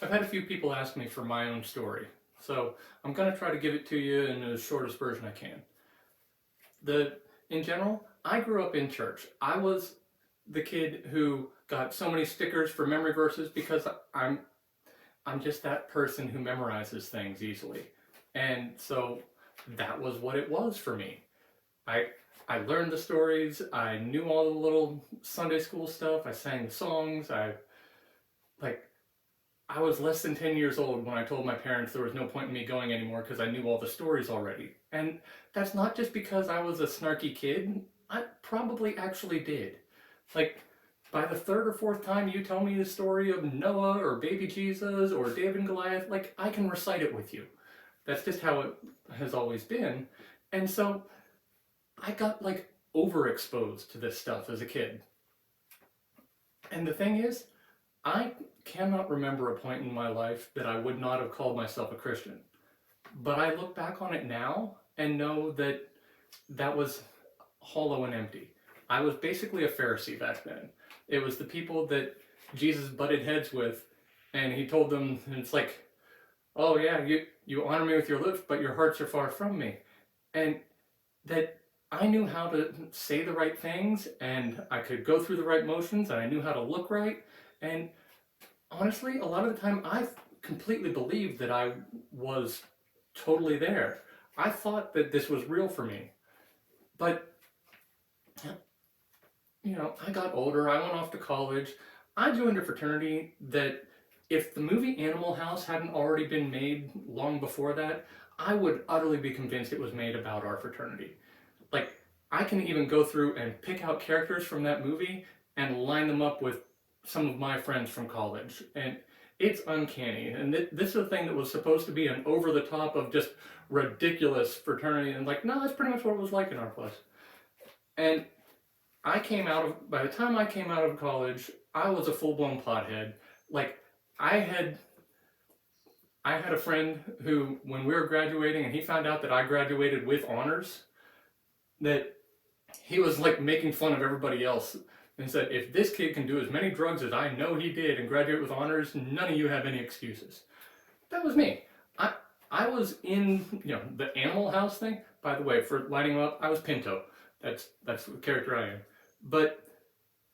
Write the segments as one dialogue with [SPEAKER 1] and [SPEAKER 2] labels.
[SPEAKER 1] I've had a few people ask me for my own story, so I'm going to try to give it to you in the shortest version I can. The in general, I grew up in church. I was the kid who got so many stickers for memory verses because I'm just that person who memorizes things easily. And so that was what it was for me. I I learned the stories, I knew all the little Sunday school stuff, I sang the songs, like I was less than 10 years old when I told my parents there was no point in me going anymore because I knew all the stories already. And that's not just because I was a snarky kid. I probably actually did. Like, by the third or fourth time you tell me the story of Noah or baby Jesus or David and Goliath, like, I can recite it with you. That's just how it has always been. And so I got, like, overexposed to this stuff as a kid. And the thing is, I cannot remember a point in my life that I would not have called myself a Christian. But I look back on it now and know that that was hollow and empty. I was basically a Pharisee back then. It was the people that Jesus butted heads with, and he told them, and it's like, oh yeah, you honor me with your lips, but your hearts are far from me. And that I knew how to say the right things, and I could go through the right motions, and I knew how to look right. And honestly, a lot of the time I completely believed that I was totally there. I thought that this was real for me. But, I got older, I went off to college. I joined a fraternity that if the movie Animal House hadn't already been made long before that, I would utterly be convinced it was made about our fraternity. Like, I can even go through and pick out characters from that movie and line them up with some of my friends from college. And it's uncanny. And this is a thing that was supposed to be an over the top of just ridiculous fraternity. And like, no, that's pretty much what it was like in our place. And by the time I came out of college, I was a full blown pothead. Like, I had I had a friend who, when we were graduating, and he found out that I graduated with honors, that he was like making fun of everybody else and said, if this kid can do as many drugs as I know he did and graduate with honors, none of you have any excuses. That was me. I was in the Animal House thing. By the way, for lighting them up, I was Pinto. That's the character I am. But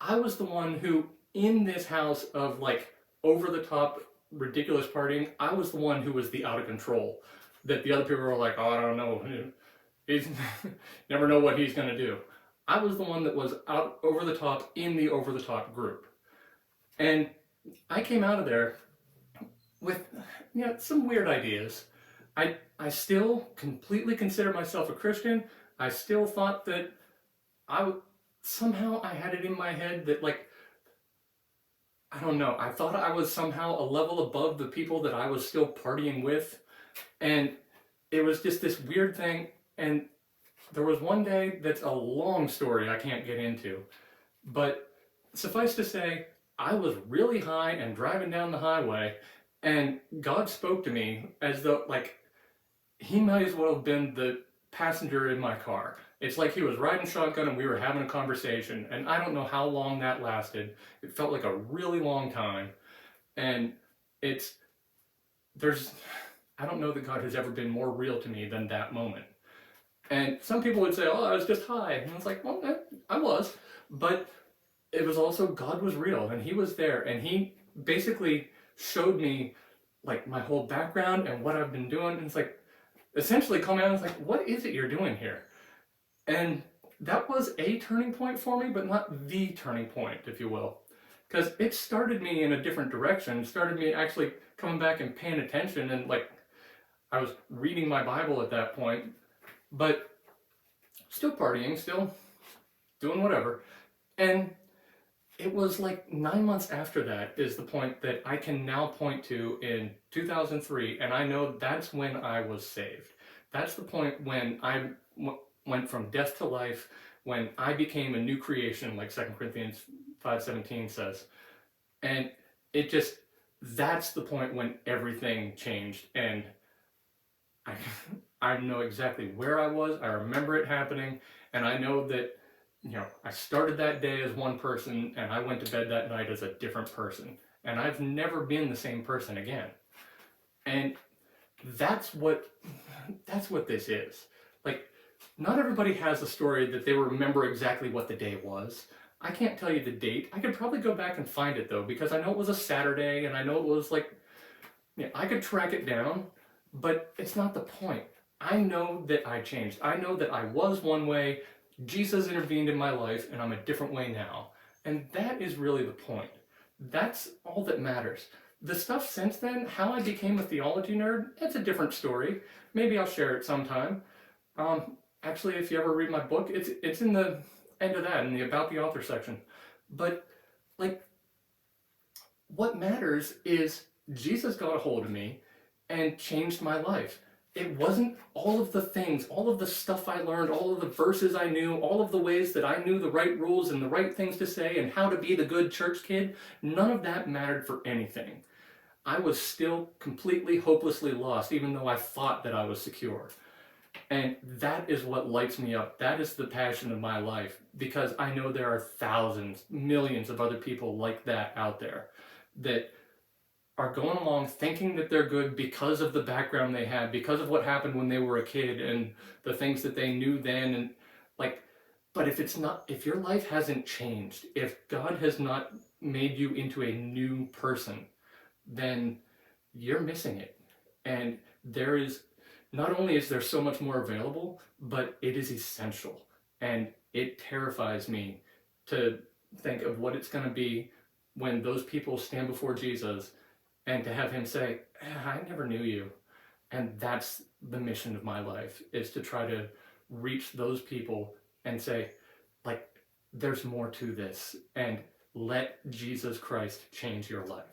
[SPEAKER 1] I was the one who, in this house of like over the top ridiculous partying, I was the one who was the out of control. That the other people were like, oh, I don't know, he's never know what he's gonna do. I was the one that was out over the top in the over the top group, and I came out of there with some weird ideas. I still completely consider myself a Christian. I still thought that somehow I had it in my head that, like, I don't know, I thought I was somehow a level above the people that I was still partying with, and it was just this weird thing. And there was one day that's a long story I can't get into, but suffice to say, I was really high and driving down the highway, and God spoke to me as though, like, he might as well have been the passenger in my car. It's like he was riding shotgun and we were having a conversation, and I don't know how long that lasted. It felt like a really long time, and it's there's I don't know that God has ever been more real to me than that moment. And some people would say, "Oh, I was just high," and I was like, "Well, I was," but it was also God was real, and He was there, and He basically showed me like my whole background and what I've been doing. And it's like essentially coming out and it's like, "What is it you're doing here?" And that was a turning point for me, but not the turning point, if you will, because it started me in a different direction. It started me actually coming back and paying attention, and like I was reading my Bible at that point, but still partying, still doing whatever. And it was like 9 months after that is the point that I can now point to in 2003, and I know that's when I was saved. That's the point when went from death to life, when I became a new creation, like 2 Corinthians 5:17 says. And it just, that's the point when everything changed, and I, I know exactly where I was. I remember it happening, and I know that I started that day as one person, and I went to bed that night as a different person. and I've never been the same person again. And that's what this is. Like, not everybody has a story that they remember exactly what the day was. I can't tell you the date. I could probably go back and find it though, because I know it was a Saturday, and I know it was like, yeah, I could track it down, but it's not the point. I know that I changed. I know that I was one way, Jesus intervened in my life, and I'm a different way now. And that is really the point. That's all that matters. The stuff since then, how I became a theology nerd, that's a different story. Maybe I'll share it sometime. Actually, if you ever read my book, it's in the end of that, in the About the Author section. But, like, what matters is Jesus got a hold of me and changed my life. It wasn't all of the things, all of the stuff I learned, all of the verses I knew, all of the ways that I knew the right rules and the right things to say and how to be the good church kid. None of that mattered for anything. I was still completely hopelessly lost, even though I thought that I was secure. And that is what lights me up. That is the passion of my life, because I know there are thousands, millions of other people like that out there that are going along thinking that they're good because of the background they had, because of what happened when they were a kid and the things that they knew then. And like, but if your life hasn't changed, if God has not made you into a new person, then you're missing it. And not only is there so much more available, but it is essential. And it terrifies me to think of what it's going to be when those people stand before Jesus and to have him say, I never knew you. And that's the mission of my life, is to try to reach those people and say, like, there's more to this, and let Jesus Christ change your life.